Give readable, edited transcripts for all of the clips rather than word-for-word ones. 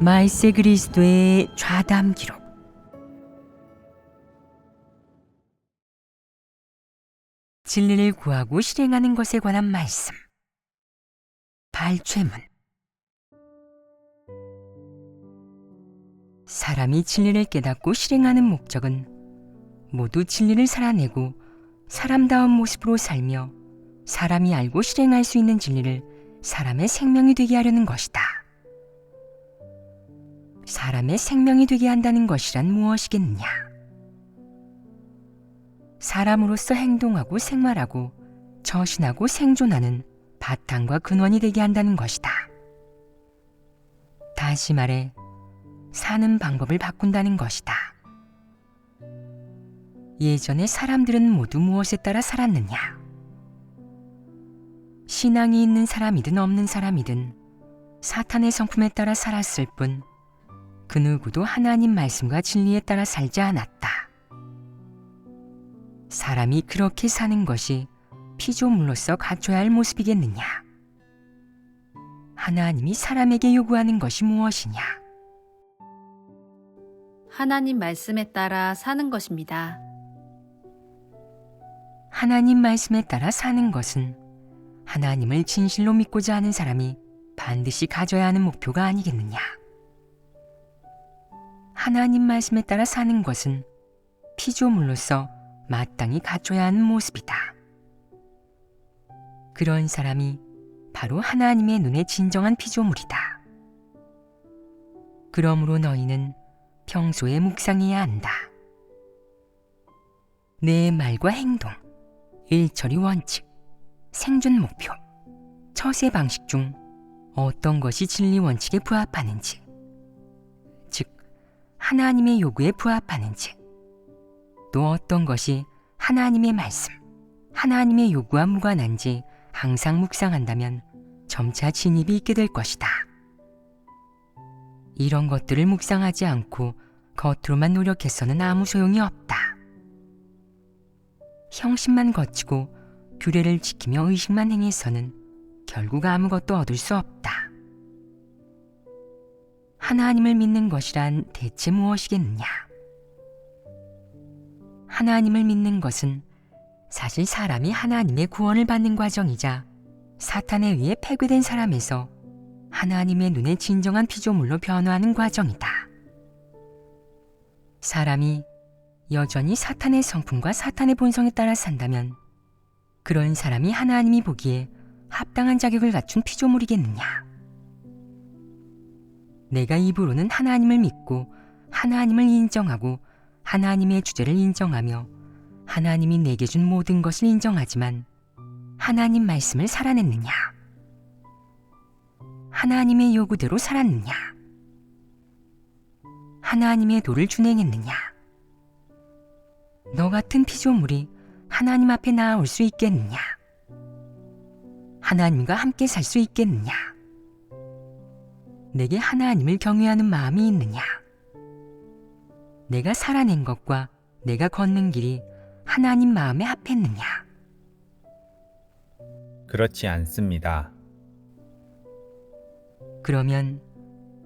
말세 그리스도의 좌담 기록. 진리를 구하고 실행하는 것에 관한 말씀. 발췌문. 사람이 진리를 깨닫고 실행하는 목적은 모두 진리를 살아내고 사람다운 모습으로 살며 사람이 알고 실행할 수 있는 진리를 사람의 생명이 되게 하려는 것이다. 사람의 생명이 되게 한다는 것이란 무엇이겠느냐? 사람으로서 행동하고 생활하고 처신하고 생존하는 바탕과 근원이 되게 한다는 것이다. 다시 말해 사는 방법을 바꾼다는 것이다. 예전에 사람들은 모두 무엇에 따라 살았느냐? 신앙이 있는 사람이든 없는 사람이든 사탄의 성품에 따라 살았을 뿐 그 누구도 하나님 말씀과 진리에 따라 살지 않았다. 사람이 그렇게 사는 것이 피조물로서 갖춰야 할 모습이겠느냐? 하나님이 사람에게 요구하는 것이 무엇이냐? 하나님 말씀에 따라 사는 것입니다. 하나님 말씀에 따라 사는 것은 하나님을 진실로 믿고자 하는 사람이 반드시 가져야 하는 목표가 아니겠느냐? 하나님 말씀에 따라 사는 것은 피조물로서 마땅히 갖춰야 하는 모습이다. 그런 사람이 바로 하나님의 눈에 진정한 피조물이다. 그러므로 너희는 평소에 묵상해야 한다. 내 말과 행동, 일처리 원칙, 생존 목표, 처세 방식 중 어떤 것이 진리 원칙에 부합하는지, 즉 하나님의 요구에 부합하는지, 또 어떤 것이 하나님의 말씀, 하나님의 요구와 무관한지 항상 묵상한다면 점차 진입이 있게 될 것이다. 이런 것들을 묵상하지 않고 겉으로만 노력해서는 아무 소용이 없다. 형식만 거치고 규례를 지키며 의식만 행해서는 결국 아무것도 얻을 수 없다. 하나님을 믿는 것이란 대체 무엇이겠느냐? 하나님을 믿는 것은 사실 사람이 하나님의 구원을 받는 과정이자 사탄에 의해 폐괴된 사람에서 하나님의 눈에 진정한 피조물로 변화하는 과정이다. 사람이 여전히 사탄의 성품과 사탄의 본성에 따라 산다면 그런 사람이 하나님이 보기에 합당한 자격을 갖춘 피조물이겠느냐? 내가 입으로는 하나님을 믿고 하나님을 인정하고 하나님의 주제를 인정하며 하나님이 내게 준 모든 것을 인정하지만 하나님 말씀을 살아냈느냐? 하나님의 요구대로 살았느냐? 하나님의 도를 준행했느냐? 너 같은 피조물이 하나님 앞에 나아올 수 있겠느냐? 하나님과 함께 살 수 있겠느냐? 내게 하나님을 경외하는 마음이 있느냐? 내가 살아낸 것과 내가 걷는 길이 하나님 마음에 합했느냐? 그렇지 않습니다. 그러면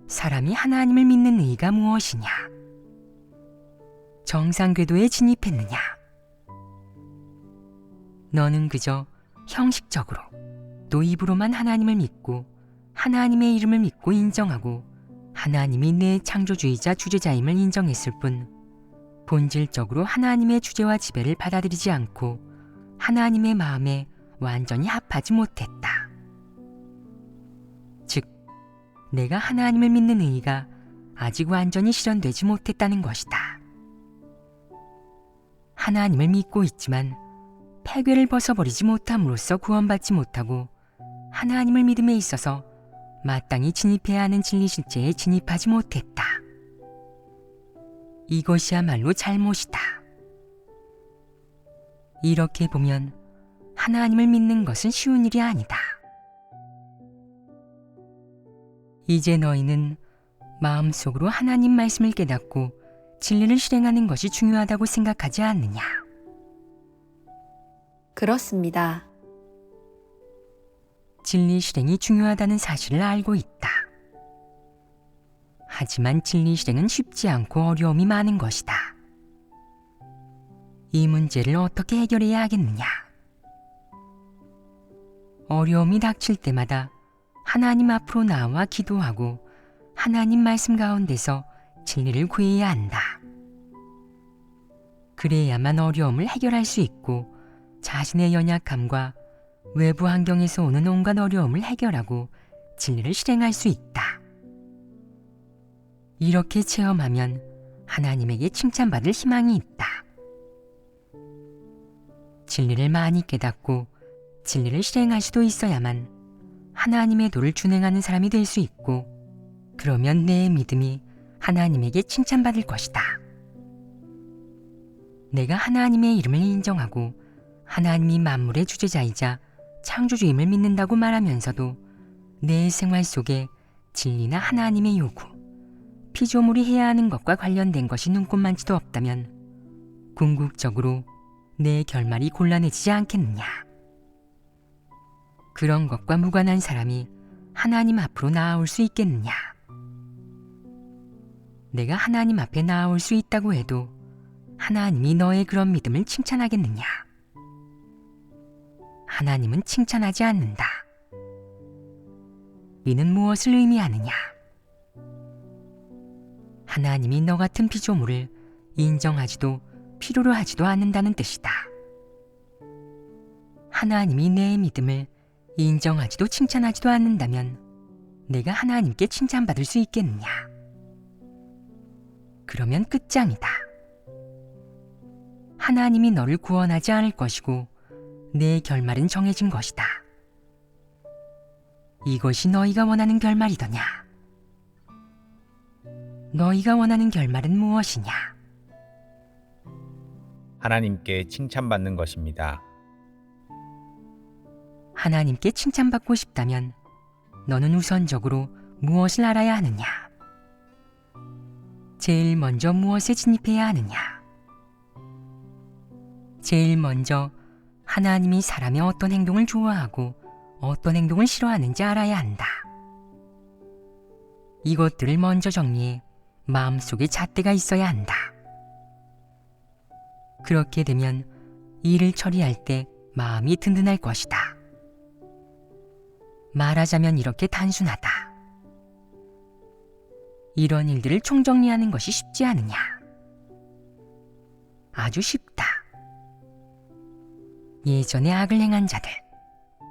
사람이 하나님을 믿는 의의가 무엇이냐? 정상궤도에 진입했느냐? 너는 그저 형식적으로 또 입으로만 하나님을 믿고 하나님의 이름을 믿고 인정하고 하나님이 내 창조주의자 주제자임을 인정했을 뿐 본질적으로 하나님의 주제와 지배를 받아들이지 않고 하나님의 마음에 완전히 합하지 못했다. 즉, 내가 하나님을 믿는 의의가 아직 완전히 실현되지 못했다는 것이다. 하나님을 믿고 있지만 폐괴를 벗어버리지 못함으로써 구원받지 못하고 하나님을 믿음에 있어서 마땅히 진입해야 하는 진리 실제에 진입하지 못했다. 이것이야말로 잘못이다. 이렇게 보면 하나님을 믿는 것은 쉬운 일이 아니다. 이제 너희는 마음속으로 하나님 말씀을 깨닫고 진리를 실행하는 것이 중요하다고 생각하지 않느냐? 그렇습니다. 진리 실행이 중요하다는 사실을 알고 있다. 하지만 진리 실행은 쉽지 않고 어려움이 많은 것이다. 이 문제를 어떻게 해결해야 하겠느냐? 어려움이 닥칠 때마다 하나님 앞으로 나와 기도하고 하나님 말씀 가운데서 진리를 구해야 한다. 그래야만 어려움을 해결할 수 있고 자신의 연약함과 외부 환경에서 오는 온갖 어려움을 해결하고 진리를 실행할 수 있다. 이렇게 체험하면 하나님에게 칭찬받을 희망이 있다. 진리를 많이 깨닫고 진리를 실행할 수도 있어야만 하나님의 도를 준행하는 사람이 될 수 있고, 그러면 내 믿음이 하나님에게 칭찬받을 것이다. 내가 하나님의 이름을 인정하고 하나님이 만물의 주재자이자 창조주임을 믿는다고 말하면서도 내 생활 속에 진리나 하나님의 요구, 피조물이 해야 하는 것과 관련된 것이 눈꼽만치도 없다면 궁극적으로 내 결말이 곤란해지지 않겠느냐? 그런 것과 무관한 사람이 하나님 앞으로 나아올 수 있겠느냐? 내가 하나님 앞에 나아올 수 있다고 해도 하나님이 너의 그런 믿음을 칭찬하겠느냐? 하나님은 칭찬하지 않는다. 이는 무엇을 의미하느냐? 하나님이 너 같은 피조물을 인정하지도 필요로 하지도 않는다는 뜻이다. 하나님이 내 믿음을 인정하지도 칭찬하지도 않는다면 내가 하나님께 칭찬받을 수 있겠느냐? 그러면 끝장이다. 하나님이 너를 구원하지 않을 것이고 내 결말은 정해진 것이다. 이것이 너희가 원하는 결말이더냐? 너희가 원하는 결말은 무엇이냐? 하나님께 칭찬받는 것입니다. 하나님께 칭찬받고 싶다면 너는 우선적으로 무엇을 알아야 하느냐? 제일 먼저 무엇에 진입해야 하느냐? 제일 먼저 하나님이 사람의 어떤 행동을 좋아하고 어떤 행동을 싫어하는지 알아야 한다. 이것들을 먼저 정리해 마음속에 잣대가 있어야 한다. 그렇게 되면 일을 처리할 때 마음이 든든할 것이다. 말하자면 이렇게 단순하다. 이런 일들을 총정리하는 것이 쉽지 않으냐? 아주 쉽다. 예전에 악을 행한 자들,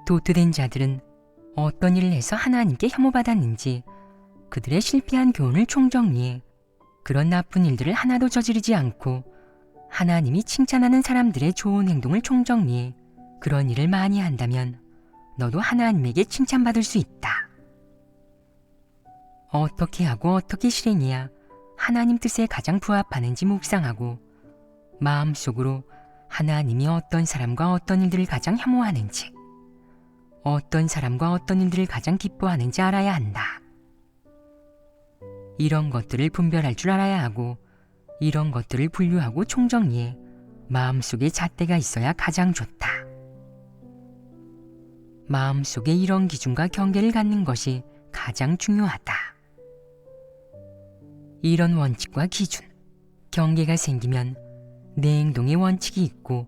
도트된 자들은 어떤 일을 해서 하나님께 혐오받았는지 그들의 실패한 교훈을 총정리해 그런 나쁜 일들을 하나도 저지르지 않고 하나님이 칭찬하는 사람들의 좋은 행동을 총정리해 그런 일을 많이 한다면 너도 하나님에게 칭찬받을 수 있다. 어떻게 하고 어떻게 실행해야 하나님 뜻에 가장 부합하는지 묵상하고 마음속으로 하나님이 어떤 사람과 어떤 일들을 가장 혐오하는지, 어떤 사람과 어떤 일들을 가장 기뻐하는지 알아야 한다. 이런 것들을 분별할 줄 알아야 하고 이런 것들을 분류하고 총정리해 마음속에 잣대가 있어야 가장 좋다. 마음속에 이런 기준과 경계를 갖는 것이 가장 중요하다. 이런 원칙과 기준, 경계가 생기면 내 행동에 원칙이 있고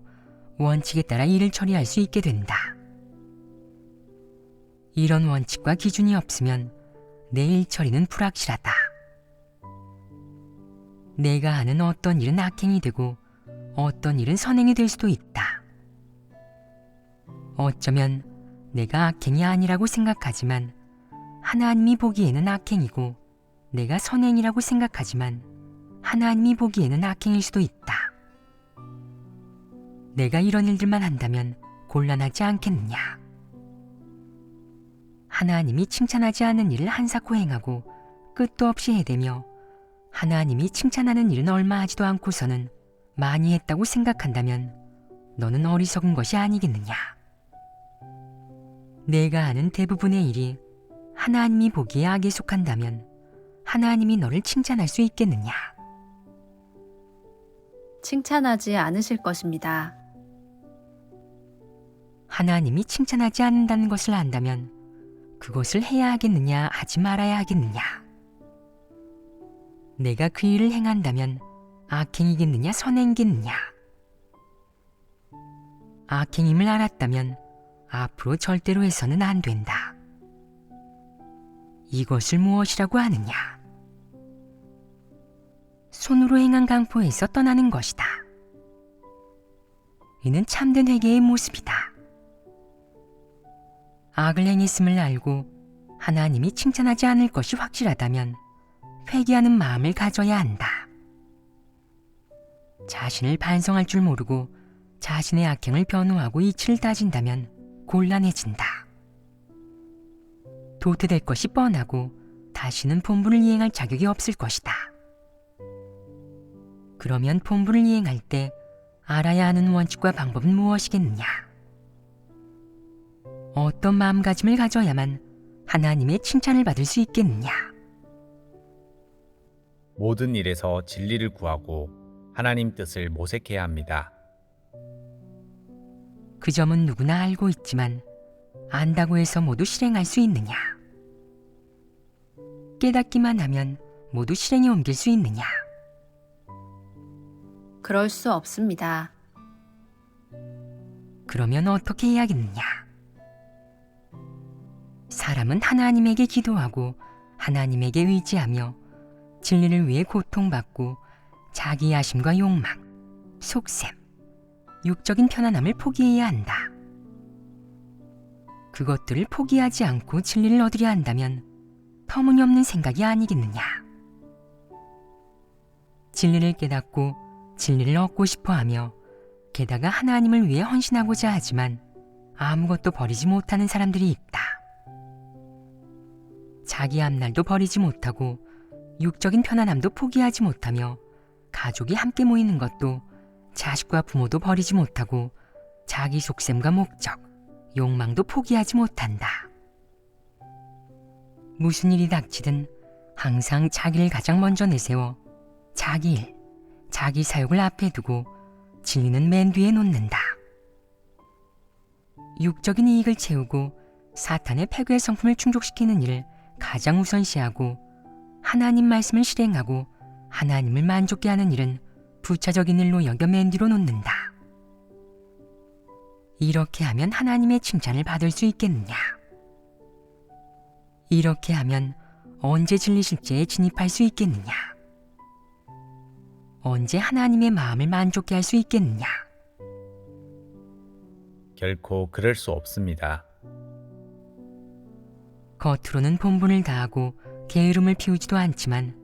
원칙에 따라 일을 처리할 수 있게 된다. 이런 원칙과 기준이 없으면 내 일 처리는 불확실하다. 내가 하는 어떤 일은 악행이 되고 어떤 일은 선행이 될 수도 있다. 어쩌면 내가 악행이 아니라고 생각하지만 하나님이 보기에는 악행이고 내가 선행이라고 생각하지만 하나님이 보기에는 악행일 수도 있다. 내가 이런 일들만 한다면 곤란하지 않겠느냐? 하나님이 칭찬하지 않은 일을 한사코 행하고 끝도 없이 해대며 하나님이 칭찬하는 일은 얼마 하지도 않고서는 많이 했다고 생각한다면 너는 어리석은 것이 아니겠느냐? 내가 하는 대부분의 일이 하나님이 보기에 악에 속한다면 하나님이 너를 칭찬할 수 있겠느냐? 칭찬하지 않으실 것입니다. 하나님이 칭찬하지 않는다는 것을 안다면 그것을 해야 하겠느냐 하지 말아야 하겠느냐? 내가 그 일을 행한다면 악행이겠느냐 선행이겠느냐. 악행임을 알았다면 앞으로 절대로 해서는 안 된다. 이것을 무엇이라고 하느냐? 손으로 행한 강포에서 떠나는 것이다. 이는 참된 회개의 모습이다. 악을 행했음을 알고 하나님이 칭찬하지 않을 것이 확실하다면 회개하는 마음을 가져야 한다. 자신을 반성할 줄 모르고 자신의 악행을 변호하고 이치를 따진다면 곤란해진다. 도태될 것이 뻔하고 다시는 본분을 이행할 자격이 없을 것이다. 그러면 본분을 이행할 때 알아야 하는 원칙과 방법은 무엇이겠느냐? 어떤 마음가짐을 가져야만 하나님의 칭찬을 받을 수 있겠느냐? 모든 일에서 진리를 구하고 하나님 뜻을 모색해야 합니다. 그 점은 누구나 알고 있지만 안다고 해서 모두 실행할 수 있느냐? 깨닫기만 하면 모두 실행에 옮길 수 있느냐? 그럴 수 없습니다. 그러면 어떻게 해야겠느냐? 사람은 하나님에게 기도하고 하나님에게 의지하며 진리를 위해 고통받고 자기 야심과 욕망, 속셈, 육적인 편안함을 포기해야 한다. 그것들을 포기하지 않고 진리를 얻으려 한다면 터무니없는 생각이 아니겠느냐. 진리를 깨닫고 진리를 얻고 싶어하며 게다가 하나님을 위해 헌신하고자 하지만 아무것도 버리지 못하는 사람들이 있다. 자기 앞날도 버리지 못하고 육적인 편안함도 포기하지 못하며 가족이 함께 모이는 것도 자식과 부모도 버리지 못하고 자기 속셈과 목적, 욕망도 포기하지 못한다. 무슨 일이 닥치든 항상 자기를 가장 먼저 내세워 자기 일, 자기 사욕을 앞에 두고 진리는 맨 뒤에 놓는다. 육적인 이익을 채우고 사탄의 패괴의 성품을 충족시키는 일을 가장 우선시하고 하나님 말씀을 실행하고 하나님을 만족게 하는 일은 부차적인 일로 여겨 맨 뒤로 놓는다. 이렇게 하면 하나님의 칭찬을 받을 수 있겠느냐? 이렇게 하면 언제 진리 실제에 진입할 수 있겠느냐? 언제 하나님의 마음을 만족게 할 수 있겠느냐? 결코 그럴 수 없습니다. 겉으로는 본분을 다하고 게으름을 피우지도 않지만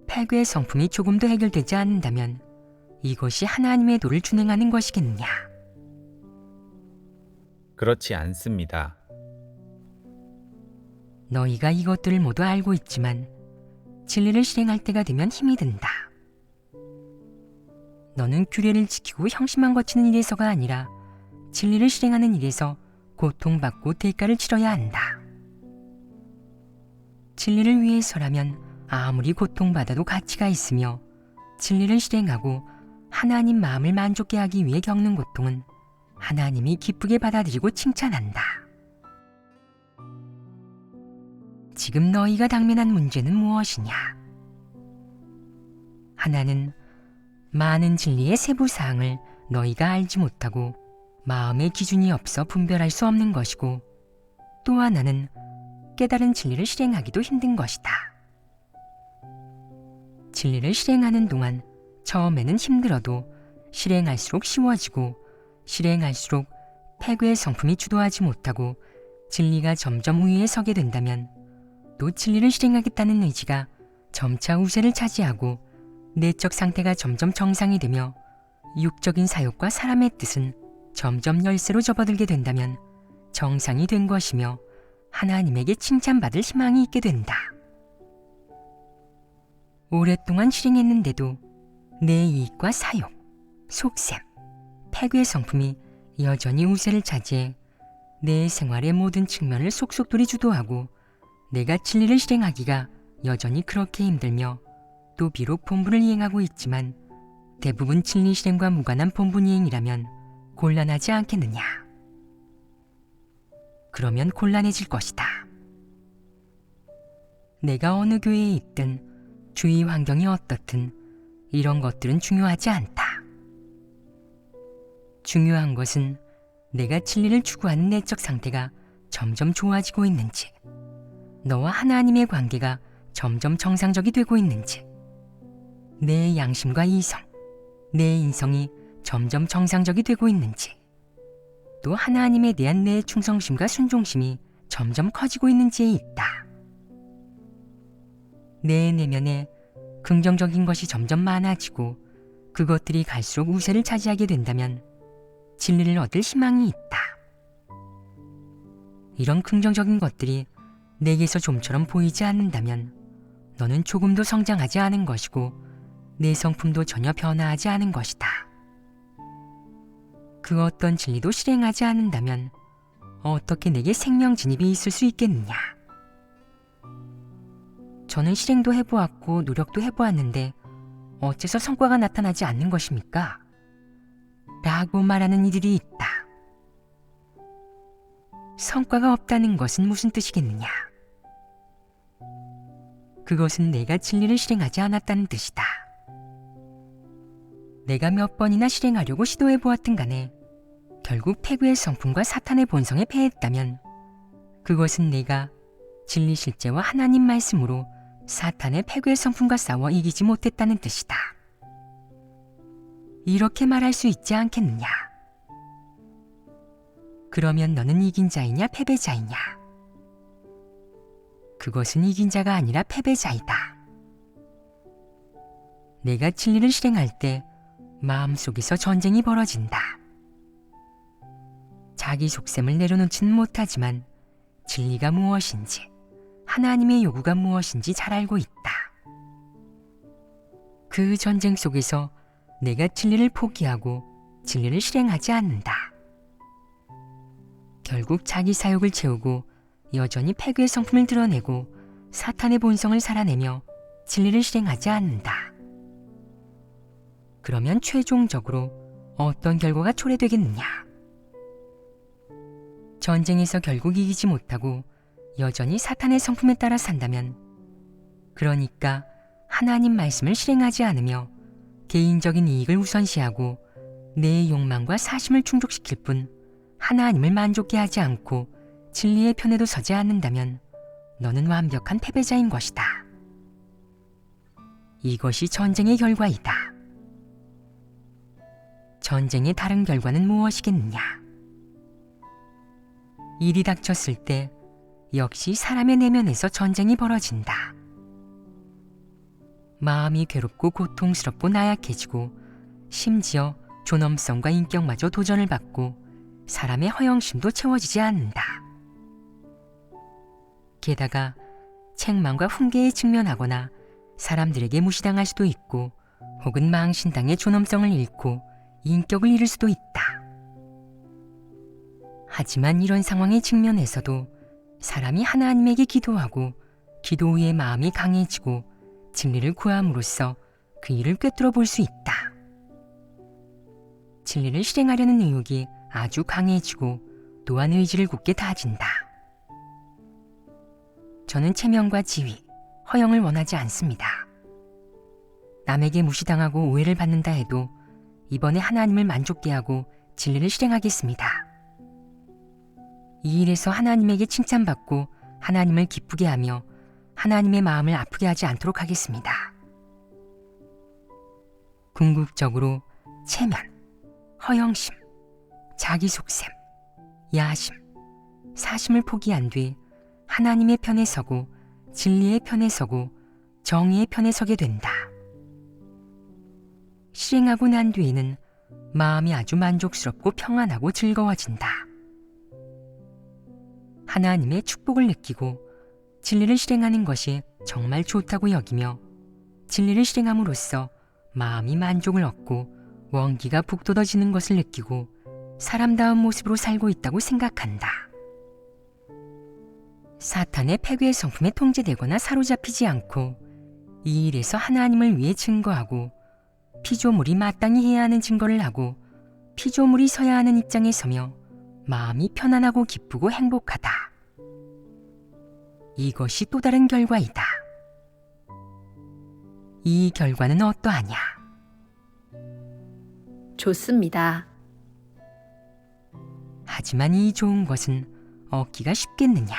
패괴의 성품이 조금도 해결되지 않는다면 이것이 하나님의 도를 준행하는 것이겠느냐? 그렇지 않습니다. 너희가 이것들을 모두 알고 있지만 진리를 실행할 때가 되면 힘이 든다. 너는 규례를 지키고 형식만 거치는 일에서가 아니라 진리를 실행하는 일에서 고통받고 대가를 치러야 한다. 진리를 위해서라면 아무리 고통받아도 가치가 있으며 진리를 실행하고 하나님 마음을 만족게 하기 위해 겪는 고통은 하나님이 기쁘게 받아들이고 칭찬한다. 지금 너희가 당면한 문제는 무엇이냐? 하나는 많은 진리의 세부 사항을 너희가 알지 못하고 마음의 기준이 없어 분별할 수 없는 것이고, 또 하나는 깨달은 진리를 실행하기도 힘든 것이다. 진리를 실행하는 동안 처음에는 힘들어도 실행할수록 쉬워지고 실행할수록 패괴의 성품이 주도하지 못하고 진리가 점점 우위에 서게 된다면 또 진리를 실행하겠다는 의지가 점차 우세를 차지하고 내적 상태가 점점 정상이 되며 육적인 사욕과 사람의 뜻은 점점 열세로 접어들게 된다면 정상이 된 것이며 하나님에게 칭찬받을 희망이 있게 된다. 오랫동안 실행했는데도 내 이익과 사욕, 속셈, 패괴의 성품이 여전히 우세를 차지해 내 생활의 모든 측면을 속속들이 주도하고 내가 진리를 실행하기가 여전히 그렇게 힘들며 또 비록 본분을 이행하고 있지만 대부분 진리 실행과 무관한 본분 이행이라면 곤란하지 않겠느냐? 그러면 곤란해질 것이다. 내가 어느 교회에 있든 주위 환경이 어떻든 이런 것들은 중요하지 않다. 중요한 것은 내가 진리를 추구하는 내적 상태가 점점 좋아지고 있는지, 너와 하나님의 관계가 점점 정상적이 되고 있는지, 내 양심과 이성, 내 인성이 점점 정상적이 되고 있는지, 또 하나님에 대한 내 충성심과 순종심이 점점 커지고 있는지에 있다. 내 내면에 긍정적인 것이 점점 많아지고 그것들이 갈수록 우세를 차지하게 된다면 진리를 얻을 희망이 있다. 이런 긍정적인 것들이 내게서 좀처럼 보이지 않는다면 너는 조금도 성장하지 않은 것이고 내 성품도 전혀 변화하지 않은 것이다. 그 어떤 진리도 실행하지 않는다면 어떻게 내게 생명 진입이 있을 수 있겠느냐? 저는 실행도 해보았고 노력도 해보았는데 어째서 성과가 나타나지 않는 것입니까? 라고 말하는 이들이 있다. 성과가 없다는 것은 무슨 뜻이겠느냐? 그것은 내가 진리를 실행하지 않았다는 뜻이다. 내가 몇 번이나 실행하려고 시도해보았든 간에 결국 패구의 성품과 사탄의 본성에 패했다면 그것은 내가 진리 실제와 하나님 말씀으로 사탄의 패구의 성품과 싸워 이기지 못했다는 뜻이다. 이렇게 말할 수 있지 않겠느냐? 그러면 너는 이긴 자이냐 패배자이냐? 그것은 이긴 자가 아니라 패배자이다. 내가 진리를 실행할 때 마음속에서 전쟁이 벌어진다. 자기 속셈을 내려놓지는 못하지만 진리가 무엇인지, 하나님의 요구가 무엇인지 잘 알고 있다. 그 전쟁 속에서 내가 진리를 포기하고 진리를 실행하지 않는다. 결국 자기 사욕을 채우고 여전히 패괴의 성품을 드러내고 사탄의 본성을 살아내며 진리를 실행하지 않는다. 그러면 최종적으로 어떤 결과가 초래되겠느냐? 전쟁에서 결국 이기지 못하고 여전히 사탄의 성품에 따라 산다면, 그러니까 하나님 말씀을 실행하지 않으며 개인적인 이익을 우선시하고 내 욕망과 사심을 충족시킬 뿐 하나님을 만족케 하지 않고 진리의 편에도 서지 않는다면 너는 완벽한 패배자인 것이다. 이것이 전쟁의 결과이다. 전쟁의 다른 결과는 무엇이겠느냐? 일이 닥쳤을 때 역시 사람의 내면에서 전쟁이 벌어진다. 마음이 괴롭고 고통스럽고 나약해지고 심지어 존엄성과 인격마저 도전을 받고 사람의 허영심도 채워지지 않는다. 게다가 책망과 훈계에 직면하거나 사람들에게 무시당할 수도 있고 혹은 망신당해 존엄성을 잃고 인격을 잃을 수도 있다. 하지만 이런 상황에 직면해서도 사람이 하나님에게 기도하고 기도 후에 마음이 강해지고 진리를 구함으로써 그 일을 꿰뚫어 볼 수 있다. 진리를 실행하려는 의욕이 아주 강해지고 또한 의지를 굳게 다진다. 저는 체면과 지위, 허영을 원하지 않습니다. 남에게 무시당하고 오해를 받는다 해도 이번에 하나님을 만족케 하고 진리를 실행하겠습니다. 이 일에서 하나님에게 칭찬받고 하나님을 기쁘게 하며 하나님의 마음을 아프게 하지 않도록 하겠습니다. 궁극적으로 체면, 허영심, 자기 속셈, 야심, 사심을 포기한 뒤 하나님의 편에 서고 진리의 편에 서고 정의의 편에 서게 된다. 실행하고 난 뒤에는 마음이 아주 만족스럽고 평안하고 즐거워진다. 하나님의 축복을 느끼고 진리를 실행하는 것이 정말 좋다고 여기며 진리를 실행함으로써 마음이 만족을 얻고 원기가 북돋아지는 것을 느끼고 사람다운 모습으로 살고 있다고 생각한다. 사탄의 패괴의 성품에 통제되거나 사로잡히지 않고 이 일에서 하나님을 위해 증거하고 피조물이 마땅히 해야 하는 증거를 하고 피조물이 서야 하는 입장에 서며 마음이 편안하고 기쁘고 행복하다. 이것이 또 다른 결과이다. 이 결과는 어떠하냐? 좋습니다. 하지만 이 좋은 것은 얻기가 쉽겠느냐?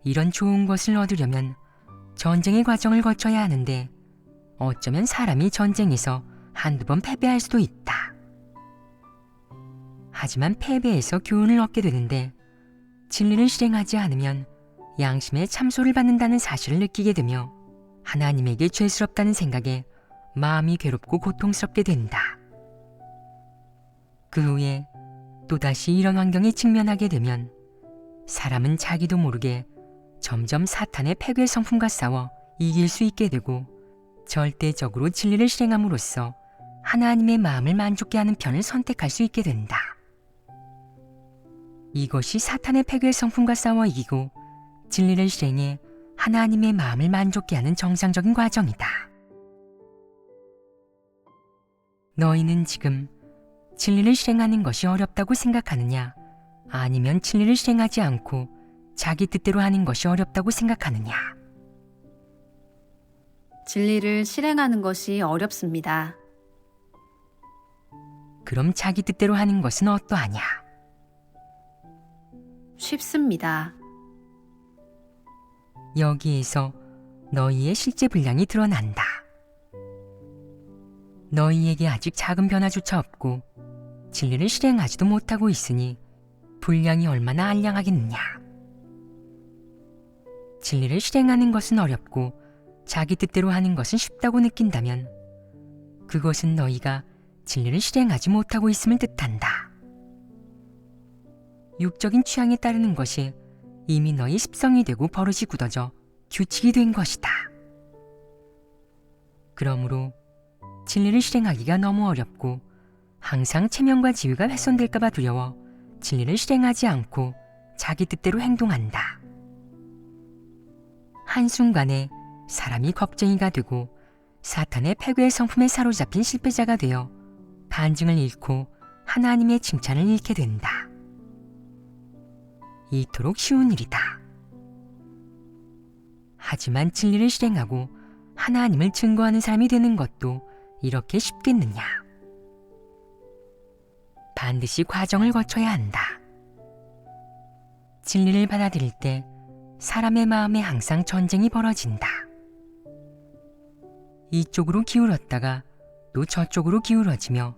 이런 좋은 것을 얻으려면 전쟁의 과정을 거쳐야 하는데 어쩌면 사람이 전쟁에서 한두 번 패배할 수도 있다. 하지만 패배에서 교훈을 얻게 되는데 진리를 실행하지 않으면 양심의 참소를 받는다는 사실을 느끼게 되며 하나님에게 죄스럽다는 생각에 마음이 괴롭고 고통스럽게 된다. 그 후에 또다시 이런 환경에 직면하게 되면 사람은 자기도 모르게 점점 사탄의 패괴 성품과 싸워 이길 수 있게 되고 절대적으로 진리를 실행함으로써 하나님의 마음을 만족케 하는 편을 선택할 수 있게 된다. 이것이 사탄의 패괴 성품과 싸워 이기고 진리를 실행해 하나님의 마음을 만족케 하는 정상적인 과정이다. 너희는 지금 진리를 실행하는 것이 어렵다고 생각하느냐? 아니면 진리를 실행하지 않고 자기 뜻대로 하는 것이 어렵다고 생각하느냐? 진리를 실행하는 것이 어렵습니다. 그럼 자기 뜻대로 하는 것은 어떠하냐? 쉽습니다. 여기에서 너희의 실제 분량이 드러난다. 너희에게 아직 작은 변화조차 없고 진리를 실행하지도 못하고 있으니 분량이 얼마나 알량하겠느냐. 진리를 실행하는 것은 어렵고 자기 뜻대로 하는 것은 쉽다고 느낀다면 그것은 너희가 진리를 실행하지 못하고 있음을 뜻한다. 육적인 취향에 따르는 것이 이미 너희 습성이 되고 버릇이 굳어져 규칙이 된 것이다. 그러므로 진리를 실행하기가 너무 어렵고 항상 체면과 지위가 훼손될까 봐 두려워 진리를 실행하지 않고 자기 뜻대로 행동한다. 한순간에 사람이 겁쟁이가 되고 사탄의 패괴의 성품에 사로잡힌 실패자가 되어 반증을 잃고 하나님의 칭찬을 잃게 된다. 이토록 쉬운 일이다. 하지만 진리를 실행하고 하나님을 증거하는 사람이 되는 것도 이렇게 쉽겠느냐? 반드시 과정을 거쳐야 한다. 진리를 받아들일 때 사람의 마음에 항상 전쟁이 벌어진다. 이쪽으로 기울었다가 또 저쪽으로 기울어지며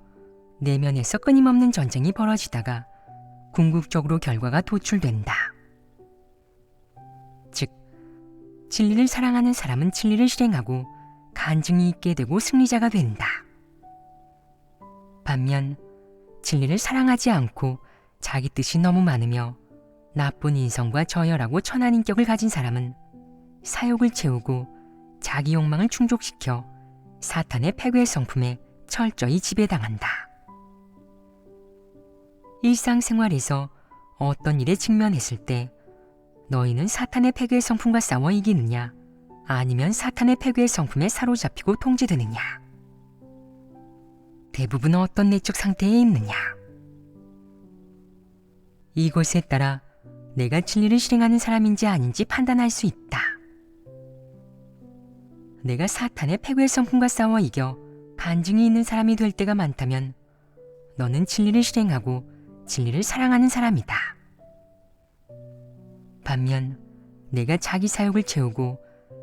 내면에서 끊임없는 전쟁이 벌어지다가 궁극적으로 결과가 도출된다. 즉, 진리를 사랑하는 사람은 진리를 실행하고 간증이 있게 되고 승리자가 된다. 반면 진리를 사랑하지 않고 자기 뜻이 너무 많으며 나쁜 인성과 저열하고 천한 인격을 가진 사람은 사욕을 채우고 자기 욕망을 충족시켜 사탄의 패괴의 성품에 철저히 지배당한다. 일상생활에서 어떤 일에 직면했을 때 너희는 사탄의 패괴의 성품과 싸워 이기느냐? 아니면 사탄의 패괴의 성품에 사로잡히고 통제되느냐? 대부분 어떤 내적 상태에 있느냐? 이것에 따라 내가 진리를 실행하는 사람인지 아닌지 판단할 수 있다. 내가 사탄의 패괴의 성품과 싸워 이겨 간증이 있는 사람이 될 때가 많다면 너는 진리를 실행하고 진리를 사랑하는 사람이다. 반면 내가 자기 사욕을 채우고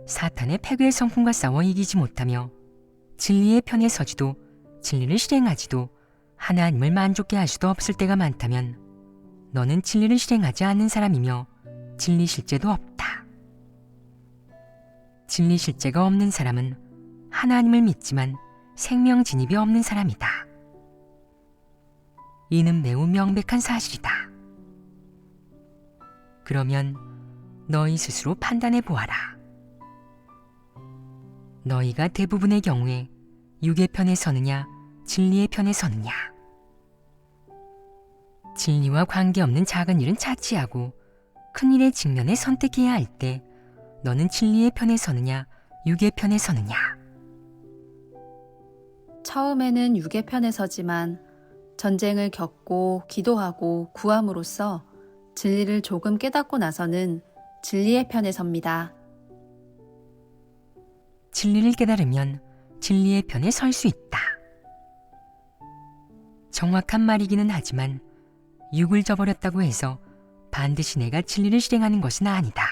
사탄의 패괴의 성품과 싸워 이기지 못하며 진리의 편에 서지도 진리를 실행하지도 하나님을 만족케 할 수도 없을 때가 많다면 너는 진리를 실행하지 않는 사람이며 진리 실제도 없다. 진리 실제가 없는 사람은 하나님을 믿지만 생명 진입이 없는 사람이다. 이는 매우 명백한 사실이다. 그러면 너희 스스로 판단해 보아라. 너희가 대부분의 경우에 육의 편에 서느냐, 진리의 편에 서느냐. 진리와 관계없는 작은 일은 차치하고 큰 일의 직면에 선택해야 할 때 너는 진리의 편에 서느냐, 육의 편에 서느냐. 처음에는 육의 편에 서지만 전쟁을 겪고 기도하고 구함으로써 진리를 조금 깨닫고 나서는 진리의 편에 섭니다. 진리를 깨달으면 진리의 편에 설 수 있다. 정확한 말이기는 하지만 육을 저버렸다고 해서 반드시 내가 진리를 실행하는 것은 아니다.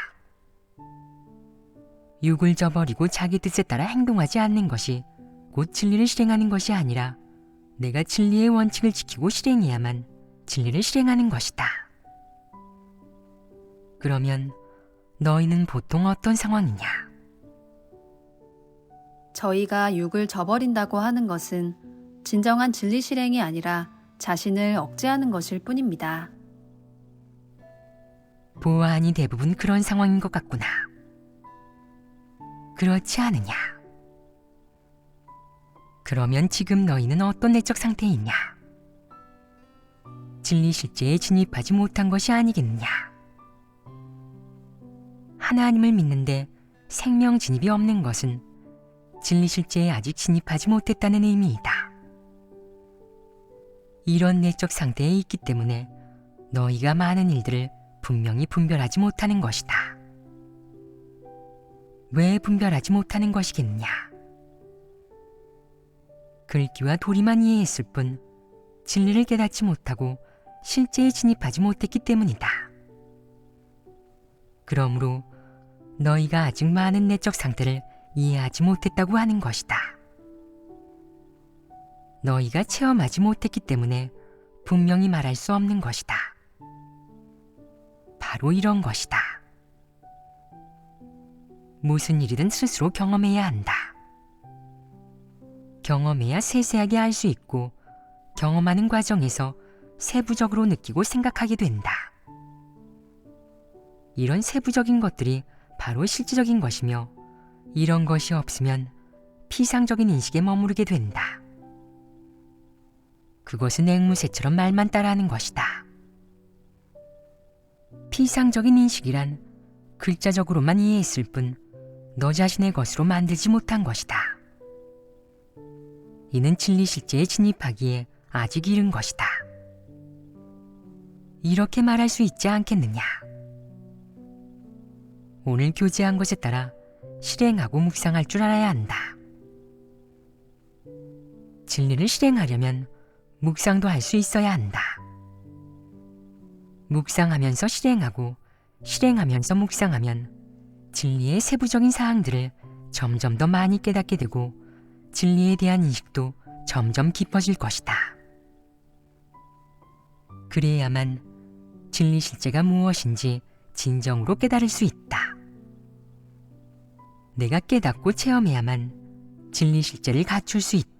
육을 저버리고 자기 뜻에 따라 행동하지 않는 것이 곧 진리를 실행하는 것이 아니라 내가 진리의 원칙을 지키고 실행해야만 진리를 실행하는 것이다. 그러면 너희는 보통 어떤 상황이냐? 저희가 육을 저버린다고 하는 것은 진정한 진리 실행이 아니라 자신을 억제하는 것일 뿐입니다. 보아하니 대부분 그런 상황인 것 같구나. 그렇지 않으냐? 그러면 지금 너희는 어떤 내적 상태이냐? 진리 실제에 진입하지 못한 것이 아니겠느냐? 하나님을 믿는데 생명 진입이 없는 것은 진리 실제에 아직 진입하지 못했다는 의미이다. 이런 내적 상태에 있기 때문에 너희가 많은 일들을 분명히 분별하지 못하는 것이다. 왜 분별하지 못하는 것이겠느냐? 글귀와 도리만 이해했을 뿐 진리를 깨닫지 못하고 실제에 진입하지 못했기 때문이다. 그러므로 너희가 아직 많은 내적 상태를 이해하지 못했다고 하는 것이다. 너희가 체험하지 못했기 때문에 분명히 말할 수 없는 것이다. 바로 이런 것이다. 무슨 일이든 스스로 경험해야 한다. 경험해야 세세하게 알 수 있고 경험하는 과정에서 세부적으로 느끼고 생각하게 된다. 이런 세부적인 것들이 바로 실질적인 것이며 이런 것이 없으면 피상적인 인식에 머무르게 된다. 그것은 앵무새처럼 말만 따라하는 것이다. 피상적인 인식이란 글자적으로만 이해했을 뿐 너 자신의 것으로 만들지 못한 것이다. 이는 진리 실제에 진입하기에 아직 이른 것이다. 이렇게 말할 수 있지 않겠느냐? 오늘 교제한 것에 따라 실행하고 묵상할 줄 알아야 한다. 진리를 실행하려면 묵상도 할 수 있어야 한다. 묵상하면서 실행하고 실행하면서 묵상하면 진리의 세부적인 사항들을 점점 더 많이 깨닫게 되고 진리에 대한 인식도 점점 깊어질 것이다. 그래야만 진리 실제가 무엇인지 진정으로 깨달을 수 있다. 내가 깨닫고 체험해야만 진리 실제를 갖출 수 있다.